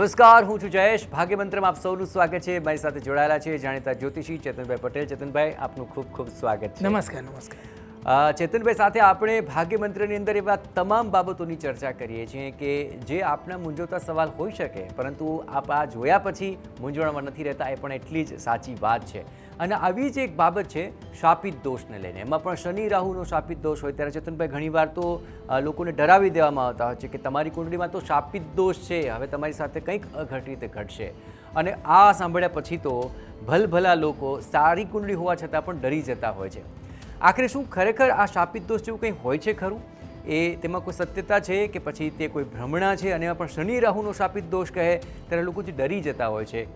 નમસ્કાર, હું છું જયેશ. ભાગ્યમંત્રમાં આપ સૌનું સ્વાગત છે. મારી સાથે જોડાયેલા છે જાણીતા જ્યોતિષી ચેતનભાઈ પટેલ. ચેતનભાઈ, આપનું ખૂબ ખૂબ સ્વાગત છે. નમસ્કાર. નમસ્કાર. ચેતનભાઈ, સાથે આપણે ભાગ્યમંત્રની અંદર એવા તમામ બાબતોની ચર્ચા કરીએ છીએ કે જે આપના મૂંઝવતા સવાલ હોઈ શકે, પરંતુ આપ આ જોયા પછી મૂંઝવણમાં નથી રહેતા, એ પણ એટલી જ સાચી વાત છે. અને આવી જ એક બાબત છે શાપિત દોષને લઈને. એમાં પણ શનિ રાહુનો શાપિત દોષ હોય ત્યારે ચેતનભાઈ ઘણીવાર તો લોકોને ડરાવી દેવામાં આવતા હોય છે કે તમારી કુંડળીમાં તો શાપિત દોષ છે, હવે તમારી સાથે કંઈક અઘટ રીતે ઘટશે. અને આ સાંભળ્યા પછી તો ભલભલા લોકો સારી કુંડળી હોવા છતાં પણ ડરી જતા હોય છે. આખરે શું ખરેખર આ શાપિત દોષ જેવું કંઈ હોય છે ખરું? એ તેમાં કોઈ સત્યતા છે કે પછી તે કોઈ ભ્રમણા છે? અને એમાં પણ શનિ રાહુનો શાપિત દોષ કહે ત્યારે લોકો જે ડરી જતા હોય છે,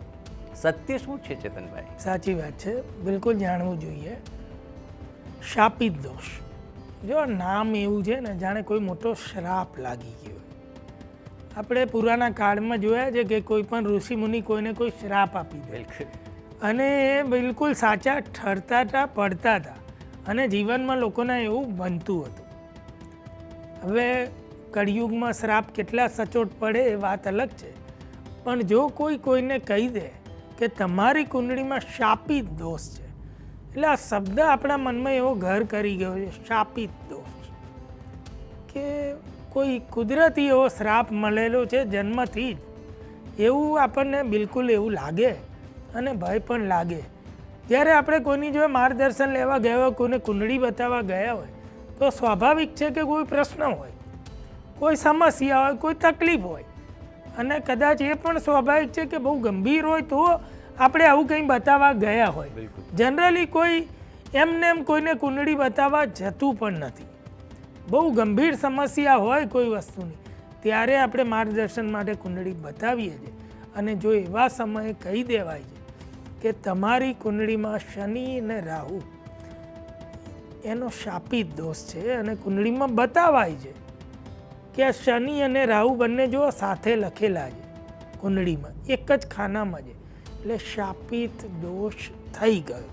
સત્ય શું છે ચેતનભાઈ? સાચી વાત છે, બિલકુલ જાણવું જોઈએ. શાપિત દોષ, જો નામ એવું છે ને જાણે કોઈ મોટો શ્રાપ લાગી ગયો. આપણે પુરાના કાળમાં જોયા છે કે કોઈ પણ ઋષિ મુનિ કોઈને કોઈ શ્રાપ આપી દે અને એ બિલકુલ સાચા ઠરતા હતા, પડતા હતા અને જીવનમાં લોકોને એવું બનતું હતું. હવે કળિયુગમાં શ્રાપ કેટલા સચોટ પડે એ વાત અલગ છે, પણ જો કોઈ કોઈને કહી દે કે તમારી કુંડળીમાં શાપિત દોષ છે, એટલે આ શબ્દ આપણા મનમાં એવો ઘર કરી ગયો છે, શાપિત દોષ, કે કોઈ કુદરતી એવો શ્રાપ મળેલો છે જન્મથી જ, એવું આપણને બિલકુલ એવું લાગે અને ભય પણ લાગે. જ્યારે આપણે કોઈની જોડે માર્ગદર્શન લેવા ગયા હોય, કોઈને કુંડળી બતાવવા ગયા હોય, તો સ્વાભાવિક છે કે કોઈ પ્રશ્ન હોય, કોઈ સમસ્યા હોય, કોઈ તકલીફ હોય, અને કદાચ એ પણ સ્વાભાવિક છે કે બહુ ગંભીર હોય તો આપણે આવું કંઈ બતાવવા ગયા હોય. જનરલી કોઈ એમને એમ કોઈને કુંડળી બતાવવા જતું પણ નથી. બહુ ગંભીર સમસ્યા હોય કોઈ વસ્તુની, ત્યારે આપણે માર્ગદર્શન માટે કુંડળી બતાવીએ છીએ. અને જો એવા સમયે કહી દેવાય છે કે તમારી કુંડળીમાં શનિ અને રાહુ એનો શાપિત દોષ છે અને કુંડળીમાં બતાવાય છે કે આ શનિ અને રાહુ બંને જો સાથે લખેલા છે કુંડળીમાં, એક જ ખાનામાં છે, એટલે શાપિત દોષ થઈ ગયો.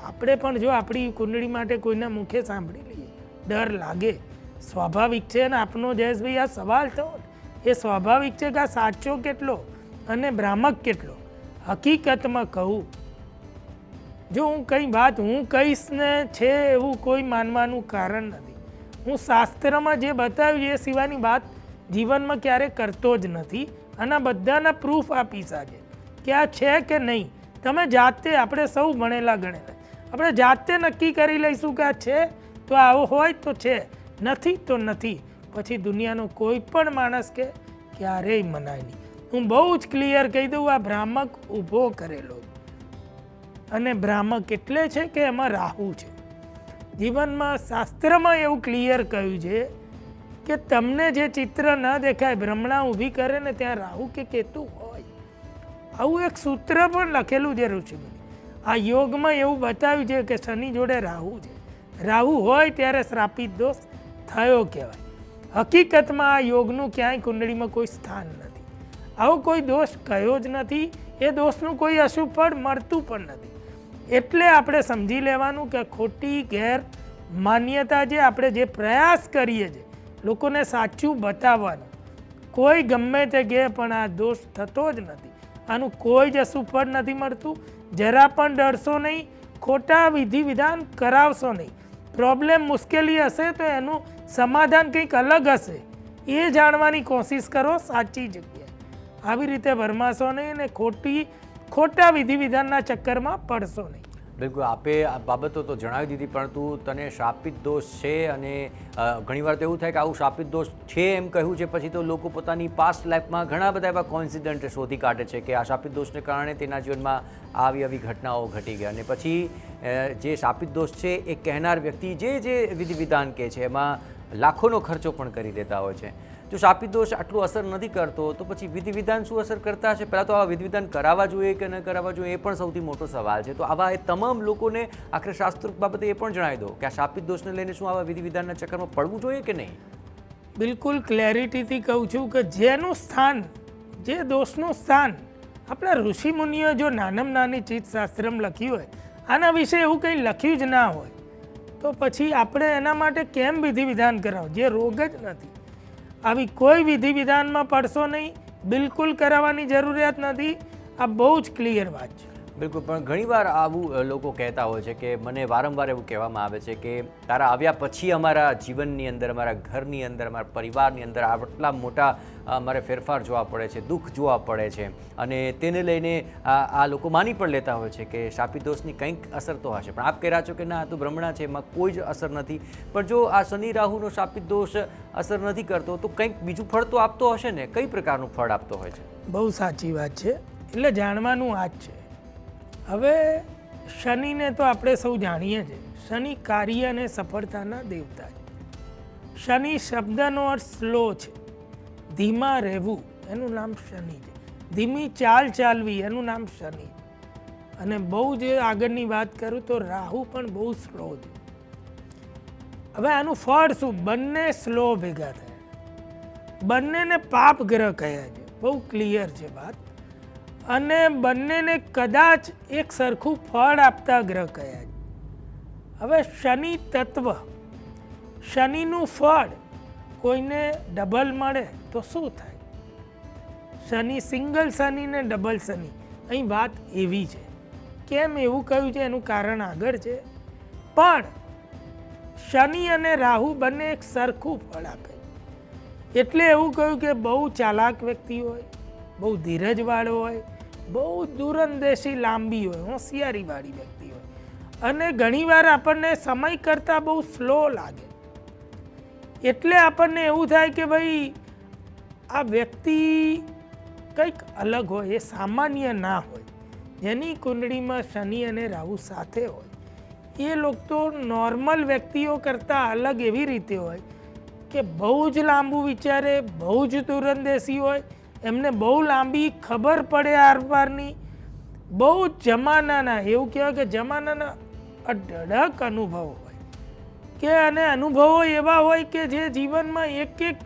આપણે પણ જો આપણી કુંડળી માટે કોઈના મુખે સાંભળી લઈએ, ડર લાગે, સ્વાભાવિક છે. અને આપનો જયેશભાઈ આ સવાલ થયો એ સ્વાભાવિક છે કે આ સાચો કેટલો અને ભ્રામક કેટલો. હકીકતમાં કહું, જો હું કંઈ વાત હું કહીશ ને છે એવું કોઈ માનવાનું કારણ નથી. હું શાસ્ત્રમાં જે બતાવ્યું એ સિવાયની વાત જીવનમાં ક્યારેય કરતો જ નથી. અને બધાના પ્રૂફ આપી શકે કે આ છે કે નહીં. તમે જાતે, આપણે સૌ ભણેલા ગણેલા, આપણે જાતે નક્કી કરી લઈશું કે આ છે તો આવો હોય તો છે, નથી તો નથી. પછી દુનિયાનો કોઈ પણ માણસ કે ક્યારેય મનાય નહીં. હું બહુ જ ક્લિયર કહી દઉં, આ ભ્રામક ઊભો કરેલો. અને ભ્રામક એટલે છે કે એમાં રાહુ છે. જીવનમાં શાસ્ત્રમાં એવું ક્લિયર કહ્યું છે કે તમને જે ચિત્ર ન દેખાય, ભ્રમણા ઊભી કરે ને ત્યાં રાહુ કે કેતુ હોય. આવું એક સૂત્ર પણ લખેલું છે ઋષિમુનિ. આ યોગમાં એવું બતાવ્યું છે કે શનિ જોડે રાહુ છે, રાહુ હોય ત્યારે શ્રાપિત દોષ થયો કહેવાય. હકીકતમાં આ યોગનું ક્યાંય કુંડળીમાં કોઈ સ્થાન નથી. આવો કોઈ દોષ કયો જ નથી. એ દોષનું કોઈ અશુભ ફળ મળતું પણ નથી. એટલે આપણે સમજી લેવાનું કે ખોટી ગેર માન્યતા જે આપણે જે પ્રયાસ કરીએ છીએ લોકોને સાચું બતાવવાનો, કોઈ ગમે તે કહે પણ આ દોષ થતો જ નથી, આનું કોઈ જ અશુભ ફળ નથી મળતું. જરા પણ ડરશો નહીં, ખોટા વિધિ વિધાન કરાવશો નહીં. પ્રોબ્લેમ, મુશ્કેલી હશે તો એનું સમાધાન કંઈક અલગ હશે, એ જાણવાની કોશિશ કરો સાચી જગ્યાએ. આવી રીતે ભરમાશો નહીં અને ખોટા વિધિ વિધાનના ચક્કરમાં પડશો નહીં. બિલકુલ, આપે આ બાબતો તો જણાવી દીધી, પરંતુ તને શાપિત દોષ છે અને ઘણીવાર તો એવું થાય કે આવું શાપિત દોષ છે એમ કહ્યું છે પછી તો લોકો પોતાની પાસ્ટ લાઈફમાં ઘણા બધા એવા કોઇન્સિડન્ટ શોધી કાઢે છે કે આ શાપિત દોષને કારણે તેના જીવનમાં આવી ઘટનાઓ ઘટી ગઈ. અને પછી જે શાપિત દોષ છે એ કહેનાર વ્યક્તિ જે વિધિ વિધાન કહે છે એમાં લાખોનો ખર્ચો પણ કરી દેતા હોય છે. જો શાપિત દોષ આટલું અસર નથી કરતો તો પછી વિધિ વિધાન શું અસર કરતા હશે? પહેલાં તો આવા વિધિ વિધાન કરાવવા જોઈએ કે ન કરાવવા જોઈએ એ પણ સૌથી મોટો સવાલ છે. તો આવા એ તમામ લોકોને આખરે શાસ્ત્રોક્ત બાબતે એ પણ જણાવી દો કે આ શાપિત દોષને લઈને શું આવા વિધિ વિધાનના ચક્કરમાં પડવું જોઈએ કે નહીં? બિલકુલ ક્લેરિટીથી કહું છું કે જેનું સ્થાન, જે દોષનું સ્થાન, આપણા ઋષિમુનિઓ જો નાનામાં નાની ચીજ શાસ્ત્રમાં લખ્યું હોય, આના વિશે એવું કંઈ લખ્યું જ ના હોય, તો પછી આપણે એના માટે કેમ વિધિ વિધાન કરાવો જે રોગ જ નથી? આવી કોઈ વિધિ વિધાનમાં પડશો નહીં, બિલકુલ કરાવવાની જરૂરિયાત નથી. આ બહુ જ ક્લિયર વાત છે. બિલકુલ, પણ ઘણીવાર આવું લોકો કહેતા હોય છે કે મને વારંવાર એવું કહેવામાં આવે છે કે તારા આવ્યા પછી અમારા જીવનની અંદર, અમારા ઘરની અંદર, અમારા પરિવારની અંદર આટલા મોટા અમારે ફેરફાર જોવા પડે છે, દુઃખ જોવા પડે છે, અને તેને લઈને આ લોકો માની પણ લેતા હોય છે કે શાપિત દોષની કંઈક અસર તો હશે. પણ આપ કહી રહ્યા છો કે ના, આ તો ભ્રમણા છે, એમાં કોઈ જ અસર નથી. પણ જો આ શનિ રાહુનો શાપિત દોષ અસર નથી કરતો તો કંઈક બીજું ફળ તો આપતો હશે ને? કઈ પ્રકારનું ફળ આપતો હોય છે? બહુ સાચી વાત છે. એટલે જાણવાનું આ જ છે. હવે શનિને તો આપણે સૌ જાણીએ છીએ, શનિ કાર્ય અને સફળતાના દેવતા છે. શનિ શબ્દનો અર્થ સ્લો છે, ધીમા રહેવું, એનું નામ શનિ છે. ધીમી ચાલ ચાલવી, એનું નામ શનિ. અને બહુ જે આગળની વાત કરું તો રાહુ પણ બહુ સ્લો છે. હવે આનું ફળ શું? બંને સ્લો ભેગા થયા, બંનેને પાપ ગ્રહ કહ્યા છે. બહુ ક્લિયર છે વાત. અને બંનેને કદાચ એક સરખું ફળ આપતા ગ્રહ કયા છે. હવે શનિ તત્વ, શનિનું ફળ કોઈને ડબલ મળે તો શું થાય? શનિ સિંગલ શનિ ને ડબલ શનિ, અહીં વાત એવી છે. કેમ એવું કહ્યું છે એનું કારણ આગળ છે. પણ શનિ અને રાહુ બંને એક સરખું ફળ આપે. એટલે એવું કહ્યું કે બહુ ચાલાક વ્યક્તિ હોય, બહુ ધીરજવાળો હોય, બહુ દૂરંદેશી લાંબી હોય, હોશિયારીવાળી વ્યક્તિ હોય, અને ઘણીવાર આપણને સમય કરતાં બહુ સ્લો લાગે. એટલે આપણને એવું થાય કે ભાઈ આ વ્યક્તિ કંઈક અલગ હોય, એ સામાન્ય ના હોય. જેની કુંડળીમાં શનિ અને રાહુ સાથે હોય એ લોકો તો નોર્મલ વ્યક્તિઓ કરતાં અલગ એવી રીતે હોય કે બહુ જ લાંબુ વિચારે, બહુ જ દૂરંદેશી હોય, એમને બહુ લાંબી ખબર પડે આરપારની, બહુ જમાનાના, એવું કહેવાય કે જમાનાના અઢળક અનુભવો હોય કે, અને અનુભવો એવા હોય કે જે જીવનમાં એક એક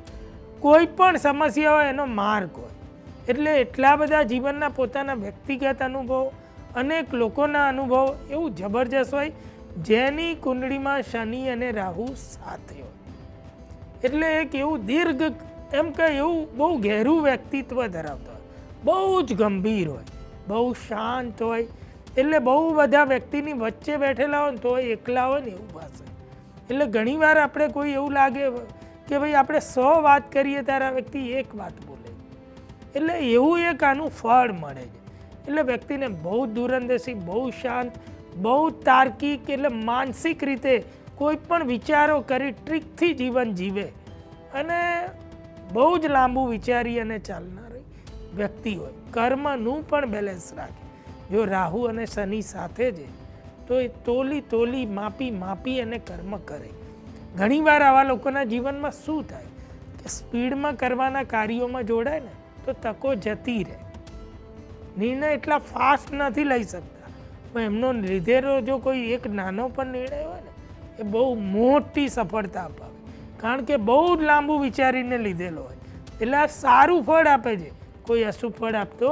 કોઈ પણ સમસ્યા હોય એનો માર્ગ હોય. એટલે એટલા બધા જીવનના પોતાના વ્યક્તિગત અનુભવો, અનેક લોકોના અનુભવો એવું જબરજસ્ત હોય જેની કુંડળીમાં શનિ અને રાહુ સાથે હોય. એટલે એક એવું દીર્ઘ, એમ કે એવું બહુ ઘેરું વ્યક્તિત્વ ધરાવતો હોય, બહુ જ ગંભીર હોય, બહુ શાંત હોય. એટલે બહુ બધા વ્યક્તિની વચ્ચે બેઠેલા હોય ને તો એકલા હોય ને એવું પાસે. એટલે ઘણીવાર આપણે કોઈ એવું લાગે કે ભાઈ આપણે 100 વાત કરીએ ત્યારે આ વ્યક્તિ એક વાત બોલે. એટલે એવું એક આનું ફળ મળે છે. એટલે વ્યક્તિને બહુ દૂરંદેશી, બહુ શાંત, બહુ તાર્કિક, એટલે માનસિક રીતે કોઈ પણ વિચારો કરી ટ્રીકથી જીવન જીવે અને બહુ જ લાંબુ વિચારી અને ચાલનારી વ્યક્તિ હોય. કર્મનું પણ બેલેન્સ રાખે. જો રાહુ અને શનિ સાથે છે તો એ તોલી માપી અને કર્મ કરે. ઘણીવાર આવા લોકોના જીવનમાં શું થાય કે સ્પીડમાં કરવાના કાર્યોમાં જોડાય ને તો તકો જતી રહે. નિર્ણય એટલા ફાસ્ટ નથી લઈ શકતા, પણ એમનો લીધેલો જો કોઈ એક નાનો પણ નિર્ણય હોય ને એ બહુ મોટી સફળતા અપાવે. કારણ કે બહુ જ લાંબુ વિચારીને લીધેલો હોય. એટલે આ સારું ફળ આપે છે, કોઈ અશુભ ફળ આપતો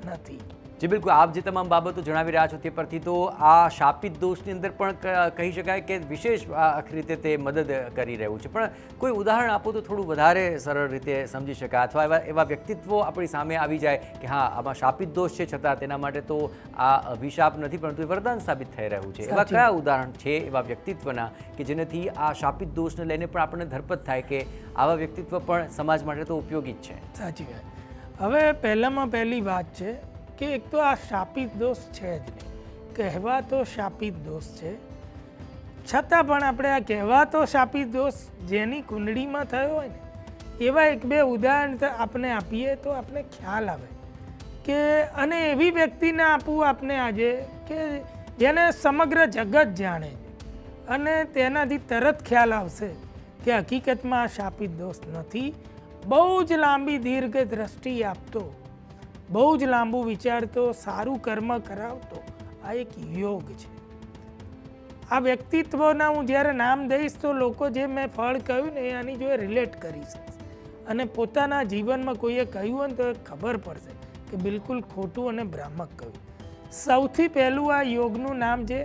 નથી. જી બિલકુલ, આપ જે તમામ બાબતો જણાવી રહ્યા છો તે પરથી તો આ શાપિત દોષની અંદર પણ કહી શકાય કે વિશેષ રીતે તે મદદ કરી રહ્યું છે. પણ કોઈ ઉદાહરણ આપો તો થોડું વધારે સરળ રીતે સમજી શકાય, અથવા એવા વ્યક્તિત્વો આપણી સામે આવી જાય કે હા આમાં શાપિત દોષ છે છતાં તેના માટે તો આ અભિશાપ નથી પરંતુ એ વરદાન સાબિત થઈ રહ્યું છે. એવા કયા ઉદાહરણ છે એવા વ્યક્તિત્વના કે જેનાથી આ શાપિત દોષને લઈને પણ આપણને ધરપત થાય કે આવા વ્યક્તિત્વ પણ સમાજ માટે તો ઉપયોગી જ છે? સાચી વાત. હવે પહેલામાં પહેલી વાત છે કે એક તો આ શાપિત દોષ છે જ નહીં, કહેવાતો શાપિત દોષ છે. છતાં પણ આપણે આ કહેવાતો શાપિત દોષ જેની કુંડળીમાં થયો હોય ને એવા એક બે ઉદાહરણ આપણે આપીએ તો આપણે ખ્યાલ આવે કે, અને એવી વ્યક્તિને આપવું આપણે આજે કે જેને સમગ્ર જગત જાણે છે અને તેનાથી તરત ખ્યાલ આવશે કે હકીકતમાં આ શાપિત દોષ નથી. બહુ જ લાંબી દીર્ઘ દ્રષ્ટિ આપતો, બહુ જ લાંબુ વિચારતો, સારું કર્મ કરાવતો આ એક યોગ છે. આ વ્યક્તિત્વના હું જ્યારે નામ દઈશ તો લોકો જે મેં ફળ કહ્યું ને એ આની જોડે રિલેટ કરી શકશે અને પોતાના જીવનમાં કોઈએ કહ્યું હોય ને તો ખબર પડશે કે બિલકુલ ખોટું અને ભ્રામક કહ્યું. સૌથી પહેલું આ યોગનું નામ છે.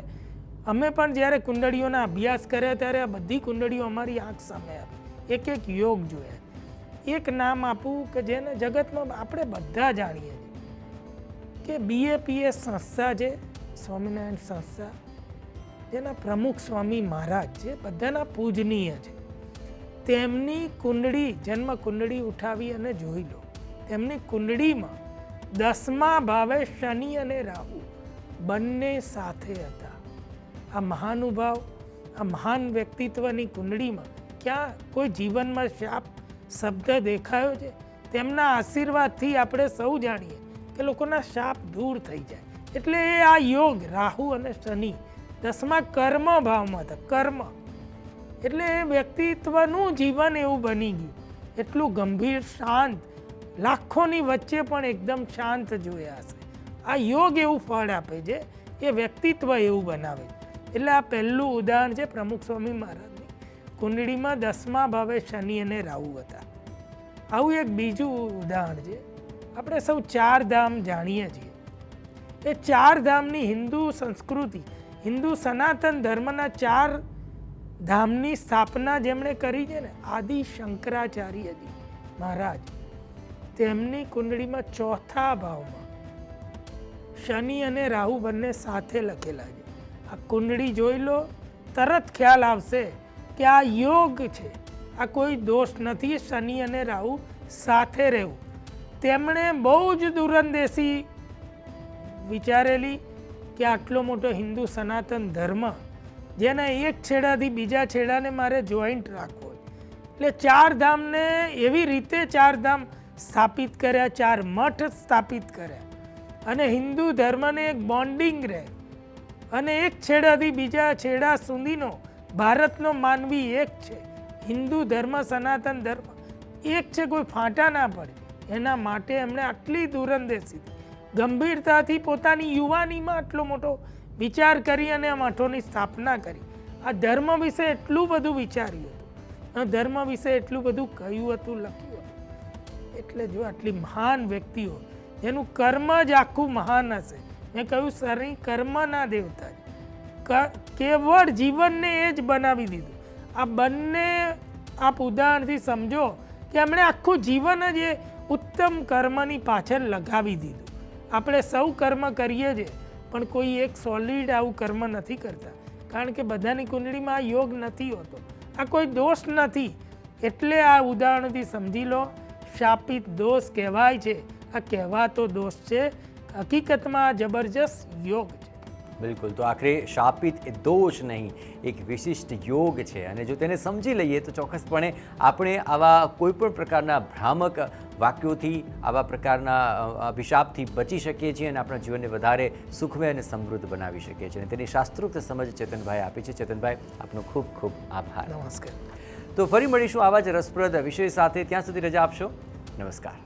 અમે પણ જ્યારે કુંડળીઓના અભ્યાસ કર્યા ત્યારે આ બધી કુંડળીઓ અમારી આંખ સામે આવી, એક એક યોગ જોયા. એક નામ આપું કે જેને જગતમાં આપણે બધા જાણીએ છીએ કે BAPS સંસ્થા છે, સ્વામિનારાયણ સંસ્થા, જેના પ્રમુખ સ્વામી મહારાજ જે બધાના પૂજનીય છે, તેમની કુંડળી, જન્મ કુંડળી ઉઠાવી અને જોઈ લો. તેમની કુંડળીમાં 10મા ભાવે શનિ અને રાહુ બંને સાથે હતા. આ મહાનુભાવ, આ મહાન વ્યક્તિત્વની કુંડળીમાં ક્યાં કોઈ જીવનમાં શાપ શબ્દ દેખાયો છે? તેમના આશીર્વાદથી આપણે સૌ જાણીએ કે લોકોના શાપ દૂર થઈ જાય. એટલે એ આ યોગ રાહુ અને શનિ 10મા કર્મ ભાવમાં હતા. કર્મ એટલે એ વ્યક્તિત્વનું જીવન એવું બની ગયું, એટલું ગંભીર, શાંત, લાખોની વચ્ચે પણ એકદમ શાંત જોયા હશે. આ યોગ એવું ફળ આપે છે, એ વ્યક્તિત્વ એવું બનાવે છે. એટલે આ પહેલું ઉદાહરણ છે પ્રમુખ સ્વામી મહારાજની કુંડળીમાં 10મા ભાવે શનિ અને રાહુ હતા. આવું એક બીજું ઉદાહરણ છે. આપણે સૌ 4 ધામ જાણીએ છીએ. એ 4 ધામની હિન્દુ સંસ્કૃતિ, હિન્દુ સનાતન ધર્મના 4 ધામની સ્થાપના જેમણે કરી છે ને, આદિ શંકરાચાર્યજી મહારાજ, તેમની કુંડળીમાં 4થા ભાવમાં શનિ અને રાહુ બંને સાથે લખેલા છે. આ કુંડળી જોઈ લો, તરત ખ્યાલ આવશે કે આ યોગ છે, આ કોઈ દોષ નથી. શનિ અને રાહુ સાથે રહેવું, તેમણે બહુ જ દૂરંદેશી વિચારેલી કે આટલો મોટો હિન્દુ સનાતન ધર્મ, જેના એક છેડાથી બીજા છેડાને મારે જોઈન્ટ રાખવો, એટલે 4 ધામને એવી રીતે 4 ધામ સ્થાપિત કર્યા, 4 મઠ સ્થાપિત કર્યા, અને હિન્દુ ધર્મને એક બોન્ડિંગ રહે, અને એક છેડાથી બીજા છેડા સુધીનો ભારતનો માનવી એક છે. હિન્દુ ધર્મ, સનાતન ધર્મ એક છે, કોઈ ફાંટા ના પડે. એના માટે એમણે આટલી દૂરંદેશી, ગંભીરતાથી પોતાની યુવાનીમાં આટલો મોટો વિચાર કરી અને આ મઠોની સ્થાપના કરી. આ ધર્મ વિશે એટલું બધું વિચાર્યું હતું, આ ધર્મ વિશે એટલું બધું કહ્યું હતું, લખ્યું હતું. એટલે જો આટલી મહાન વ્યક્તિઓ, જેનું કર્મ જ આખું મહાન હશે. મેં કહ્યું શનિ કર્મના દેવતા છે, કેવળ જીવનને એ જ બનાવી દીધું. આ બંને આપ ઉદાહરણથી સમજો કે એમણે આખું જીવન જ એ ઉત્તમ કર્મની પાછળ લગાવી દીધું. આપણે સૌ કર્મ કરીએ છીએ, પણ કોઈ એક સોલિડ આવું કર્મ નથી કરતા, કારણ કે બધાની કુંડળીમાં આ યોગ નથી હોતો. આ કોઈ દોષ નથી. એટલે આ ઉદાહરણથી સમજી લો, શાપિત દોષ કહેવાય છે. આ કહેવાતો દોષ છે, હકીકતમાં આ જબરજસ્ત યોગ છે. બિલકુલ. તો આખરે શાપિત એ દોષ નહીં, એક વિશિષ્ટ યોગ છે. અને જો તેને સમજી લઈએ તો ચોક્કસપણે આપણે આવા કોઈ પણ પ્રકારના ભ્રામક વાક્યોથી, આવા પ્રકારના અભિશાપથી બચી શકીએ છીએ અને આપણા જીવનને વધારે સુખમય અને સમૃદ્ધ બનાવી શકીએ છીએ. અને તેની શાસ્ત્રોક્ત સમજ ચેતનભાઈ આપી છે. ચેતનભાઈ, આપનો ખૂબ ખૂબ આભાર. નમસ્કાર. તો ફરી મળીશું આવા જ રસપ્રદ વિષય સાથે. ત્યાં સુધી રજા આપશો. નમસ્કાર.